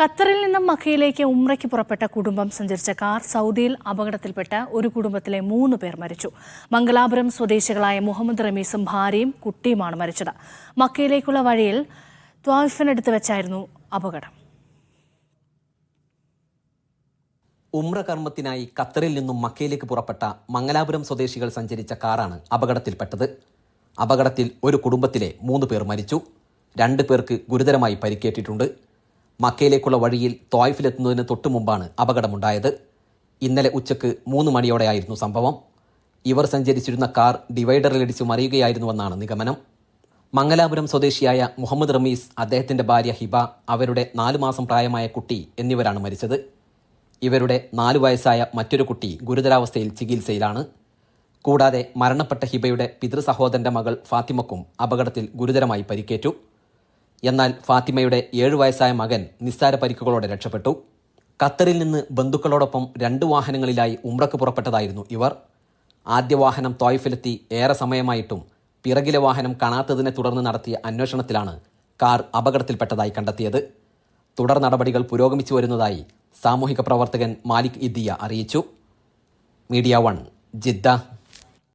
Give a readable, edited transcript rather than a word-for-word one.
ഖത്തറിൽ നിന്നും മക്കയിലേക്ക് ഉംറയ്ക്ക് പുറപ്പെട്ട കുടുംബം സഞ്ചരിച്ച കാർ സൗദിയിൽ അപകടത്തിൽപ്പെട്ട് ഒരു കുടുംബത്തിലെ 3 പേർ മരിച്ചു. മംഗലാപുരം സ്വദേശികളായ മുഹമ്മദ് റമീസും ഭാര്യയും കുട്ടിയുമാണ് മരിച്ചത്. മക്കയിലേക്കുള്ള വഴിയിൽ ത്വായിഫിനടുത്ത് വെച്ചായിരുന്നു അപകടം. ഉംറ കർമ്മത്തിനായി ഖത്തറിൽ നിന്നും മക്കയിലേക്ക് പുറപ്പെട്ട മംഗലാപുരം സ്വദേശികൾ സഞ്ചരിച്ച കാറാണ് അപകടത്തിൽപ്പെട്ടത്. അപകടത്തിൽ ഒരു കുടുംബത്തിലെ 3 പേർ മരിച്ചു. 2 പേർക്ക് ഗുരുതരമായി പരിക്കേറ്റിട്ടുണ്ട്. മക്കയിലേക്കുള്ള വഴിയിൽ ത്വായിഫിലെത്തുന്നതിന് തൊട്ടു മുമ്പാണ് അപകടമുണ്ടായത്. ഇന്നലെ ഉച്ചയ്ക്ക് 3 മണിയോടെയായിരുന്നു സംഭവം. ഇവർ സഞ്ചരിച്ചിരുന്ന കാർ ഡിവൈഡറിലിടിച്ച് മറിയുകയായിരുന്നുവെന്നാണ് നിഗമനം. മംഗലാപുരം സ്വദേശിയായ മുഹമ്മദ് റമീസ്, അദ്ദേഹത്തിൻ്റെ ഭാര്യ ഹിബ, അവരുടെ 4 മാസം പ്രായമായ കുട്ടി എന്നിവരാണ് മരിച്ചത്. ഇവരുടെ 4 വയസ്സായ മറ്റൊരു കുട്ടി ഗുരുതരാവസ്ഥയിൽ ചികിത്സയിലാണ്. കൂടാതെ മരണപ്പെട്ട ഹിബയുടെ പിതൃസഹോദരൻ്റെ മകൾ ഫാത്തിമക്കും അപകടത്തിൽ ഗുരുതരമായി പരിക്കേറ്റു. എന്നാൽ ഫാത്തിമയുടെ 7 വയസ്സായ മകൻ നിസ്സാര പരിക്കുകളോടെ രക്ഷപ്പെട്ടു. ഖത്തറിൽ നിന്ന് ബന്ധുക്കളോടൊപ്പം 2 വാഹനങ്ങളിലായി ഉംറയ്ക്ക് പുറപ്പെട്ടതായിരുന്നു ഇവർ. ആദ്യ വാഹനം ത്വായിഫിലെത്തി ഏറെ സമയമായിട്ടും പിറകിലെ വാഹനം കാണാത്തതിനെ തുടർന്ന് നടത്തിയ അന്വേഷണത്തിലാണ് കാർ അപകടത്തിൽപ്പെട്ടതായി കണ്ടെത്തിയത്. തുടർ നടപടികൾ പുരോഗമിച്ചു വരുന്നതായി സാമൂഹിക പ്രവർത്തകൻ മാലിക് ഇദ്ദിയ അറിയിച്ചു. Media 1, Jeddah.